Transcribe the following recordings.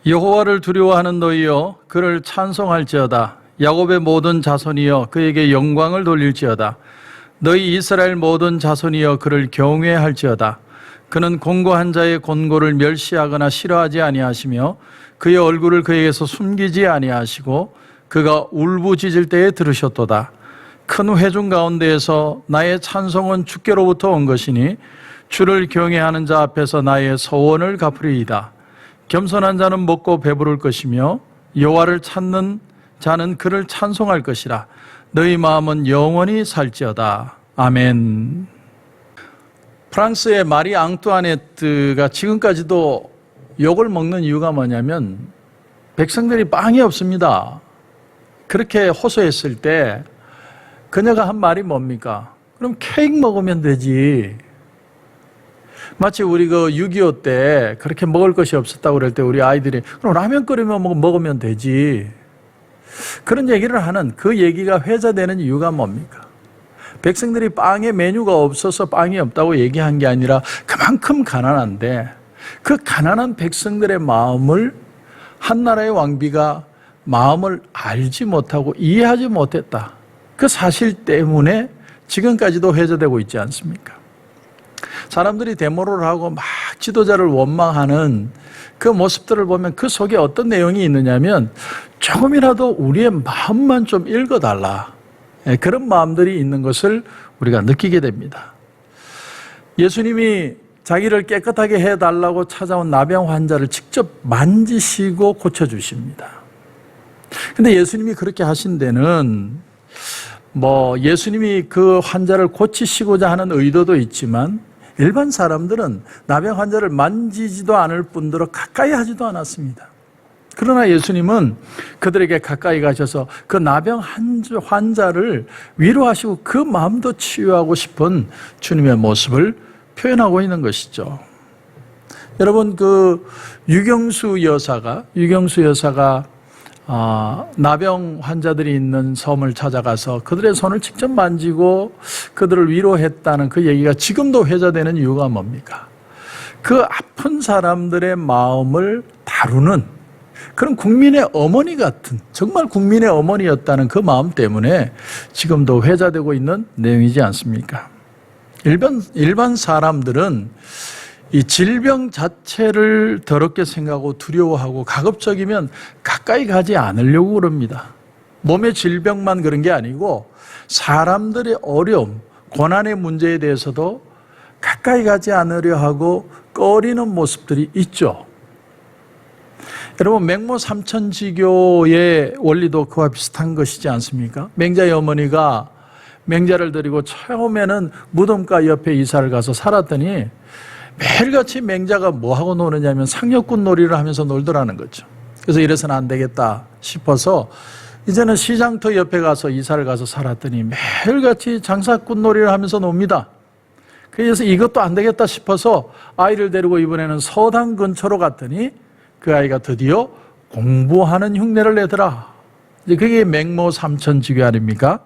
여호와를 두려워하는 너희여 그를 찬송할지어다. 야곱의 모든 자손이여 그에게 영광을 돌릴지어다. 너희 이스라엘 모든 자손이여 그를 경외할지어다. 그는 곤고한 자의 곤고를 멸시하거나 싫어하지 아니하시며 그의 얼굴을 그에게서 숨기지 아니하시고 그가 울부짖을 때에 들으셨도다. 큰 회중 가운데에서 나의 찬송은 주께로부터 온 것이니 주를 경외하는 자 앞에서 나의 소원을 갚으리이다. 겸손한 자는 먹고 배부를 것이며 여호와를 찾는 자는 그를 찬송할 것이라. 너희 마음은 영원히 살지어다. 아멘. 프랑스의 마리 앙뚜아네트가 지금까지도 욕을 먹는 이유가 뭐냐면 백성들이 빵이 없습니다. 그렇게 호소했을 때 그녀가 한 말이 뭡니까? 그럼 케이크 먹으면 되지. 마치 우리 그 6.25 때 그렇게 먹을 것이 없었다고 그럴 때 우리 아이들이 그럼 라면 끓이면 먹으면 되지. 그런 얘기를 하는 그 얘기가 회자되는 이유가 뭡니까? 백성들이 빵에 메뉴가 없어서 빵이 없다고 얘기한 게 아니라 그만큼 가난한데 그 가난한 백성들의 마음을 한 나라의 왕비가 마음을 알지 못하고 이해하지 못했다. 그 사실 때문에 지금까지도 회자되고 있지 않습니까? 사람들이 데모를 하고 막 지도자를 원망하는 그 모습들을 보면 그 속에 어떤 내용이 있느냐면 조금이라도 우리의 마음만 좀 읽어달라. 그런 마음들이 있는 것을 우리가 느끼게 됩니다. 예수님이 자기를 깨끗하게 해달라고 찾아온 나병 환자를 직접 만지시고 고쳐주십니다. 근데 예수님이 그렇게 하신 데는 예수님이 그 환자를 고치시고자 하는 의도도 있지만 일반 사람들은 나병 환자를 만지지도 않을 뿐더러 가까이 하지도 않았습니다. 그러나 예수님은 그들에게 가까이 가셔서 그 나병 환자를 위로하시고 그 마음도 치유하고 싶은 주님의 모습을 표현하고 있는 것이죠. 여러분, 그 유경수 여사가 나병 환자들이 있는 섬을 찾아가서 그들의 손을 직접 만지고 그들을 위로했다는 그 얘기가 지금도 회자되는 이유가 뭡니까? 그 아픈 사람들의 마음을 다루는 그런 국민의 어머니 같은, 정말 국민의 어머니였다는 그 마음 때문에 지금도 회자되고 있는 내용이지 않습니까? 일반 사람들은 이 질병 자체를 더럽게 생각하고 두려워하고 가급적이면 가까이 가지 않으려고 그럽니다. 몸의 질병만 그런 게 아니고 사람들의 어려움, 고난의 문제에 대해서도 가까이 가지 않으려 하고 꺼리는 모습들이 있죠. 여러분, 맹모 삼천지교의 원리도 그와 비슷한 것이지 않습니까? 맹자의 어머니가 맹자를 데리고 처음에는 무덤가 옆에 이사를 가서 살았더니 매일같이 맹자가 뭐하고 노느냐면 상여꾼 놀이를 하면서 놀더라는 거죠. 그래서 이래서는 안 되겠다 싶어서 이제는 시장터 옆에 가서 이사를 가서 살았더니 매일같이 장사꾼 놀이를 하면서 놉니다. 그래서 이것도 안 되겠다 싶어서 아이를 데리고 이번에는 서당 근처로 갔더니 그 아이가 드디어 공부하는 흉내를 내더라. 이제 그게 맹모 삼천지교 아닙니까?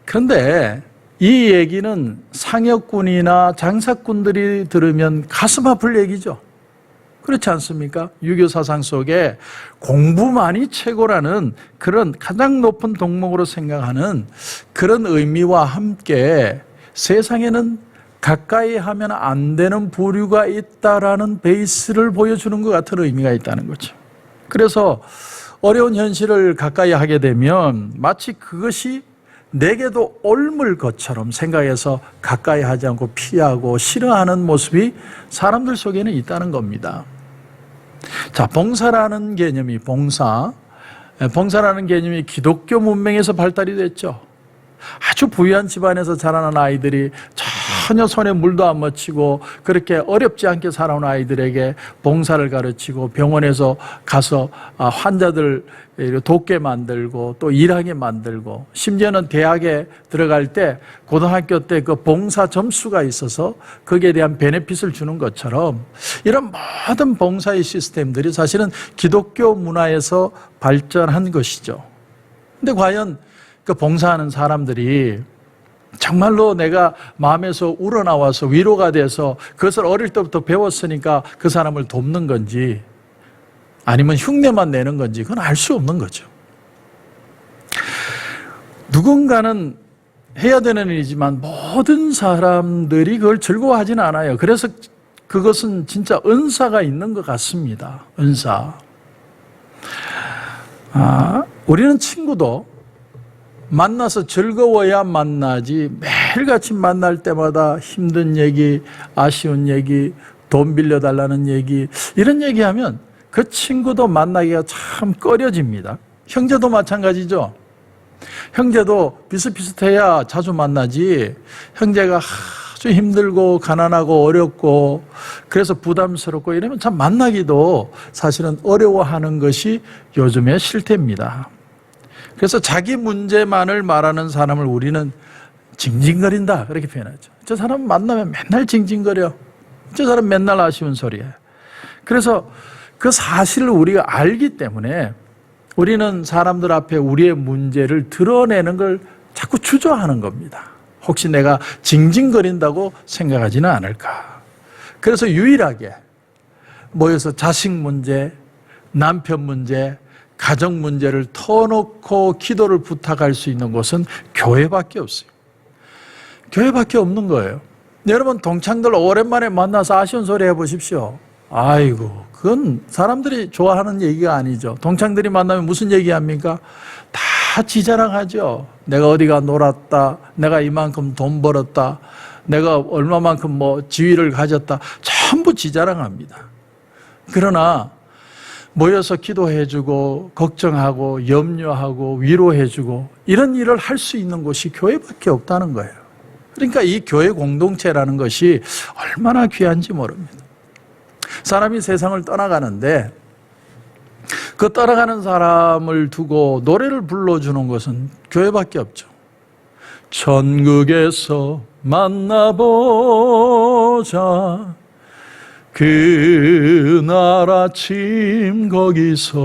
그런데 이 얘기는 상여꾼이나 장사꾼들이 들으면 가슴 아플 얘기죠. 그렇지 않습니까? 유교 사상 속에 공부만이 최고라는 그런 가장 높은 덕목으로 생각하는 그런 의미와 함께 세상에는 가까이 하면 안 되는 부류가 있다라는 베이스를 보여주는 것 같은 의미가 있다는 거죠. 그래서 어려운 현실을 가까이 하게 되면 마치 그것이 내게도 옮을 것처럼 생각해서 가까이 하지 않고 피하고 싫어하는 모습이 사람들 속에는 있다는 겁니다. 자, 봉사라는 개념이 봉사라는 개념이 기독교 문명에서 발달이 됐죠. 아주 부유한 집안에서 자라난 아이들이 전혀 손에 물도 안 묻히고 그렇게 어렵지 않게 살아온 아이들에게 봉사를 가르치고 병원에서 가서 환자들 돕게 만들고 또 일하게 만들고 심지어는 대학에 들어갈 때 고등학교 때 그 봉사 점수가 있어서 거기에 대한 베네핏을 주는 것처럼 이런 모든 봉사의 시스템들이 사실은 기독교 문화에서 발전한 것이죠. 근데 과연 그 봉사하는 사람들이 정말로 내가 마음에서 우러나와서 위로가 돼서 그것을 어릴 때부터 배웠으니까 그 사람을 돕는 건지 아니면 흉내만 내는 건지 그건 알 수 없는 거죠. 누군가는 해야 되는 일이지만 모든 사람들이 그걸 즐거워하지는 않아요. 그래서 그것은 진짜 은사가 있는 것 같습니다. 은사. 우리는 친구도 만나서 즐거워야 만나지 매일같이 만날 때마다 힘든 얘기, 아쉬운 얘기, 돈 빌려달라는 얘기 이런 얘기하면 그 친구도 만나기가 참 꺼려집니다. 형제도 마찬가지죠. 형제도 비슷비슷해야 자주 만나지 형제가 아주 힘들고 가난하고 어렵고 그래서 부담스럽고 이러면 참 만나기도 사실은 어려워하는 것이 요즘의 실태입니다. 그래서 자기 문제만을 말하는 사람을 우리는 징징거린다 그렇게 표현하죠. 저 사람 만나면 맨날 징징거려. 저 사람 맨날 아쉬운 소리야. 그래서 그 사실을 우리가 알기 때문에 우리는 사람들 앞에 우리의 문제를 드러내는 걸 자꾸 주저하는 겁니다. 혹시 내가 징징거린다고 생각하지는 않을까. 그래서 유일하게 모여서 자식 문제, 남편 문제, 가정 문제를 터놓고 기도를 부탁할 수 있는 곳은 교회밖에 없어요. 교회밖에 없는 거예요. 여러분 동창들 오랜만에 만나서 아쉬운 소리 해보십시오. 아이고 그건 사람들이 좋아하는 얘기가 아니죠. 동창들이 만나면 무슨 얘기합니까? 다 지자랑하죠. 내가 어디가 놀았다, 내가 이만큼 돈 벌었다, 내가 얼마만큼 지위를 가졌다, 전부 지자랑합니다. 그러나 모여서 기도해주고 걱정하고 염려하고 위로해주고 이런 일을 할 수 있는 곳이 교회밖에 없다는 거예요. 그러니까 이 교회 공동체라는 것이 얼마나 귀한지 모릅니다. 사람이 세상을 떠나가는데 그 떠나가는 사람을 두고 노래를 불러주는 것은 교회밖에 없죠. 천국에서 만나보자 그날 아침 거기서.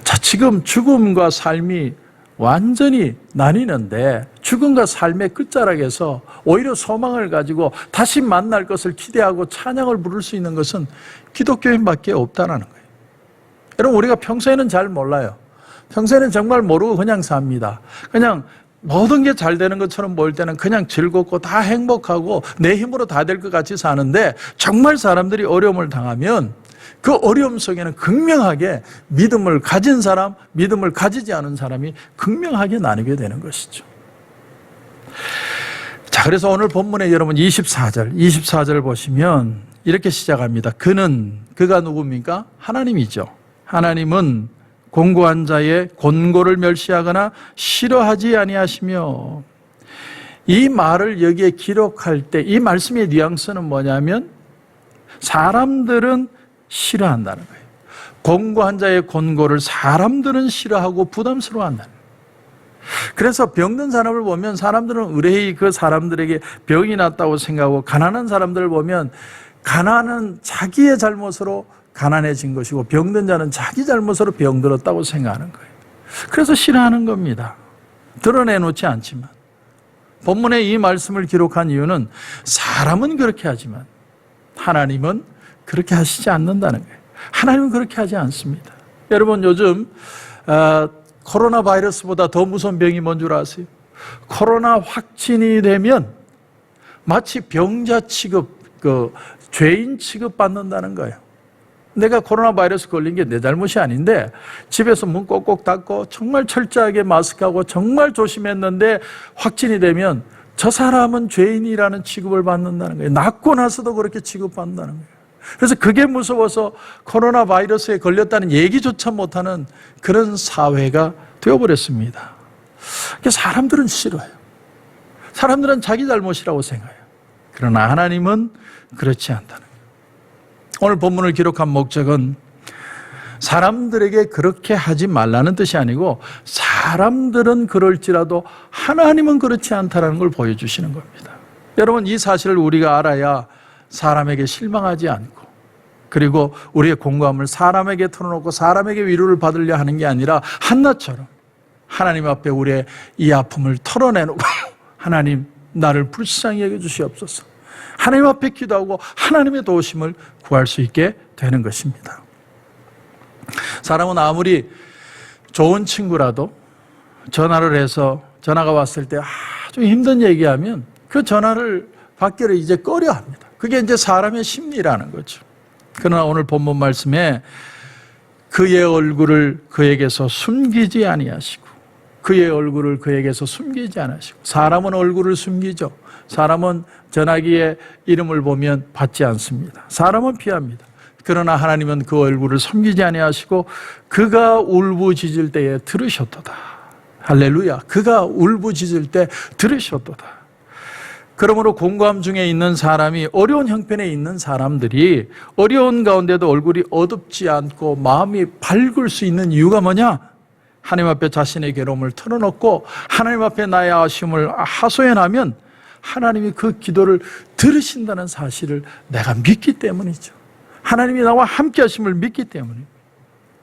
자, 지금 죽음과 삶이 완전히 나뉘는데 죽음과 삶의 끝자락에서 오히려 소망을 가지고 다시 만날 것을 기대하고 찬양을 부를 수 있는 것은 기독교인밖에 없다는 거예요. 여러분 우리가 평소에는 잘 몰라요. 평소에는 정말 모르고 그냥 삽니다. 그냥 모든 게 잘 되는 것처럼 보일 때는 그냥 즐겁고 다 행복하고 내 힘으로 다 될 것 같이 사는데 정말 사람들이 어려움을 당하면 그 어려움 속에는 극명하게 믿음을 가진 사람, 믿음을 가지지 않은 사람이 극명하게 나뉘게 되는 것이죠. 자, 그래서 오늘 본문에 여러분 24절 보시면 이렇게 시작합니다. 그가 누굽니까? 하나님이죠. 하나님은 곤고한 자의 곤고를 멸시하거나 싫어하지 아니하시며. 이 말을 여기에 기록할 때 이 말씀의 뉘앙스는 뭐냐면 사람들은 싫어한다는 거예요. 곤고한 자의 곤고를 사람들은 싫어하고 부담스러워한다는 거예요. 그래서 병든 사람을 보면 사람들은 의뢰히 그 사람들에게 병이 났다고 생각하고 가난한 사람들을 보면 가난은 자기의 잘못으로 가난해진 것이고 병든 자는 자기 잘못으로 병들었다고 생각하는 거예요. 그래서 싫어하는 겁니다. 드러내놓지 않지만. 본문에 이 말씀을 기록한 이유는 사람은 그렇게 하지만 하나님은 그렇게 하시지 않는다는 거예요. 하나님은 그렇게 하지 않습니다. 여러분 요즘 코로나 바이러스보다 더 무서운 병이 뭔 줄 아세요? 코로나 확진이 되면 마치 병자 취급, 죄인 취급받는다는 거예요. 내가 코로나 바이러스 걸린 게 내 잘못이 아닌데 집에서 문 꼭꼭 닫고 정말 철저하게 마스크하고 정말 조심했는데 확진이 되면 저 사람은 죄인이라는 취급을 받는다는 거예요. 낫고 나서도 그렇게 취급받는다는 거예요. 그래서 그게 무서워서 코로나 바이러스에 걸렸다는 얘기조차 못하는 그런 사회가 되어버렸습니다. 사람들은 싫어해요. 사람들은 자기 잘못이라고 생각해요. 그러나 하나님은 그렇지 않다는 거예요. 오늘 본문을 기록한 목적은 사람들에게 그렇게 하지 말라는 뜻이 아니고 사람들은 그럴지라도 하나님은 그렇지 않다는 걸 보여주시는 겁니다. 여러분 이 사실을 우리가 알아야 사람에게 실망하지 않고 그리고 우리의 공감을 사람에게 털어놓고 사람에게 위로를 받으려 하는 게 아니라 한나처럼 하나님 앞에 우리의 이 아픔을 털어내놓고 하나님 나를 불쌍히 여겨주시옵소서. 하나님 앞에 기도하고 하나님의 도우심을 구할 수 있게 되는 것입니다. 사람은 아무리 좋은 친구라도 전화를 해서 전화가 왔을 때 아주 힘든 얘기하면 그 전화를 받기를 이제 꺼려 합니다. 그게 이제 사람의 심리라는 거죠. 그러나 오늘 본문 말씀에 그의 얼굴을 그에게서 숨기지 아니하시고, 그의 얼굴을 그에게서 숨기지 않으시고, 사람은 얼굴을 숨기죠. 사람은 전화기에 이름을 보면 받지 않습니다. 사람은 피합니다. 그러나 하나님은 그 얼굴을 숨기지 아니하시고 그가 울부짖을 때에 들으셨도다. 할렐루야. 그가 울부짖을 때 들으셨도다. 그러므로 공고함 중에 있는 사람이, 어려운 형편에 있는 사람들이 어려운 가운데도 얼굴이 어둡지 않고 마음이 밝을 수 있는 이유가 뭐냐? 하나님 앞에 자신의 괴로움을 털어놓고 하나님 앞에 나의 아쉬움을 하소연하면 하나님이 그 기도를 들으신다는 사실을 내가 믿기 때문이죠. 하나님이 나와 함께 하심을 믿기 때문입니다.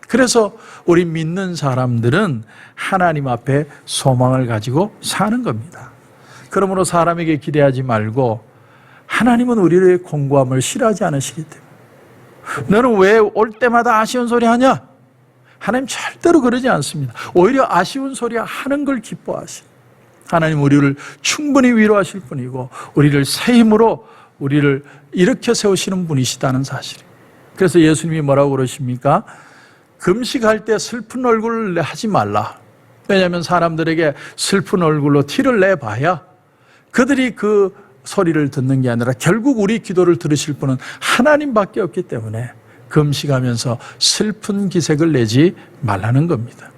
그래서 우리 믿는 사람들은 하나님 앞에 소망을 가지고 사는 겁니다. 그러므로 사람에게 기대하지 말고 하나님은 우리의 공고함을 싫어하지 않으시기 때문에. 너는 왜 올 때마다 아쉬운 소리 하냐? 하나님 절대로 그러지 않습니다. 오히려 아쉬운 소리 하는 걸 기뻐하십니다. 하나님 우리를 충분히 위로하실 분이고 우리를 새 힘으로 우리를 일으켜 세우시는 분이시다는 사실. 그래서 예수님이 뭐라고 그러십니까? 금식할 때 슬픈 얼굴을 하지 말라. 왜냐하면 사람들에게 슬픈 얼굴로 티를 내봐야 그들이 그 소리를 듣는 게 아니라 결국 우리 기도를 들으실 분은 하나님밖에 없기 때문에 금식하면서 슬픈 기색을 내지 말라는 겁니다.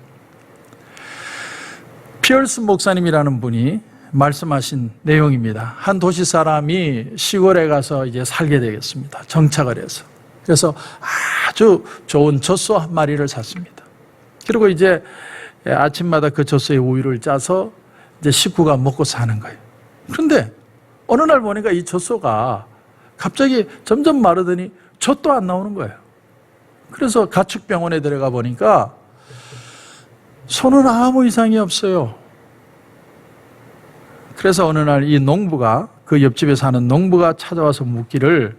피얼스 목사님이라는 분이 말씀하신 내용입니다. 한 도시 사람이 시골에 가서 이제 살게 되겠습니다. 정착을 해서. 그래서 아주 좋은 젖소 한 마리를 샀습니다. 그리고 이제 아침마다 그 젖소에 우유를 짜서 이제 식구가 먹고 사는 거예요. 그런데 어느 날 보니까 이 젖소가 갑자기 점점 마르더니 젖도 안 나오는 거예요. 그래서 가축병원에 들어가 보니까 소는 아무 이상이 없어요. 그래서 어느 날 이 농부가, 그 옆집에 사는 농부가 찾아와서 묻기를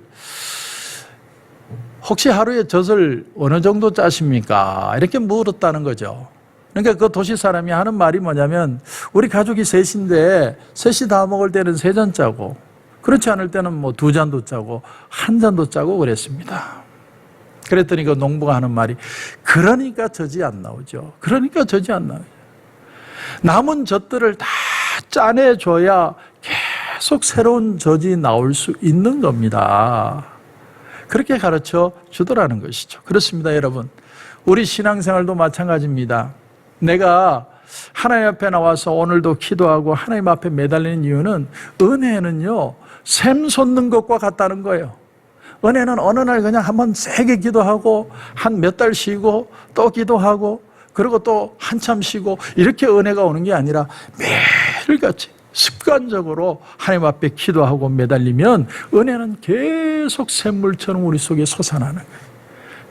혹시 하루에 젖을 어느 정도 짜십니까? 이렇게 물었다는 거죠. 그러니까 그 도시 사람이 하는 말이 뭐냐면 우리 가족이 셋인데 셋이 다 먹을 때는 3잔 짜고 그렇지 않을 때는 뭐 2잔도 짜고 1잔도 짜고 그랬습니다. 그랬더니 그 농부가 하는 말이 그러니까 젖이 안 나오죠. 그러니까 젖이 안 나오죠. 남은 젖들을 다 짜내줘야 계속 새로운 젖이 나올 수 있는 겁니다. 그렇게 가르쳐 주더라는 것이죠. 그렇습니다, 여러분. 우리 신앙생활도 마찬가지입니다. 내가 하나님 앞에 나와서 오늘도 기도하고 하나님 앞에 매달리는 이유는 은혜는요, 샘 솟는 것과 같다는 거예요. 은혜는 어느 날 그냥 한번 세게 기도하고 한 몇 달 쉬고 또 기도하고 그리고 또 한참 쉬고 이렇게 은혜가 오는 게 아니라 매일같이 습관적으로 하나님 앞에 기도하고 매달리면 은혜는 계속 샘물처럼 우리 속에 솟아나는 거예요.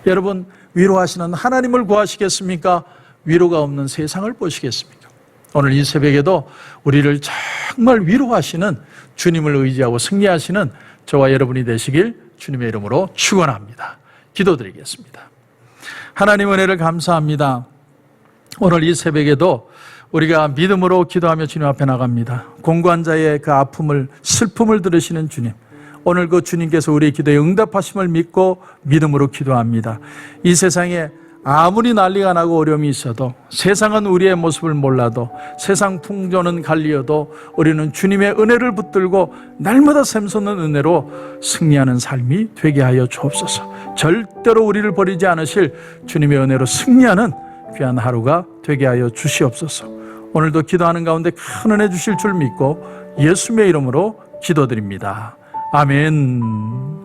여러분, 위로하시는 하나님을 구하시겠습니까? 위로가 없는 세상을 보시겠습니까? 오늘 이 새벽에도 우리를 정말 위로하시는 주님을 의지하고 승리하시는 저와 여러분이 되시길 주님의 이름으로 축원합니다. 기도드리겠습니다. 하나님 은혜를 감사합니다. 오늘 이 새벽에도 우리가 믿음으로 기도하며 주님 앞에 나갑니다. 공고한 자의 그 아픔을, 슬픔을 들으시는 주님, 오늘 그 주님께서 우리의 기도에 응답하심을 믿고 믿음으로 기도합니다. 이 세상에 아무리 난리가 나고 어려움이 있어도, 세상은 우리의 모습을 몰라도, 세상 풍조는 갈리어도 우리는 주님의 은혜를 붙들고 날마다 샘솟는 은혜로 승리하는 삶이 되게 하여 주옵소서. 절대로 우리를 버리지 않으실 주님의 은혜로 승리하는 귀한 하루가 되게 하여 주시옵소서. 오늘도 기도하는 가운데 큰 은혜 주실 줄 믿고 예수님의 이름으로 기도드립니다. 아멘.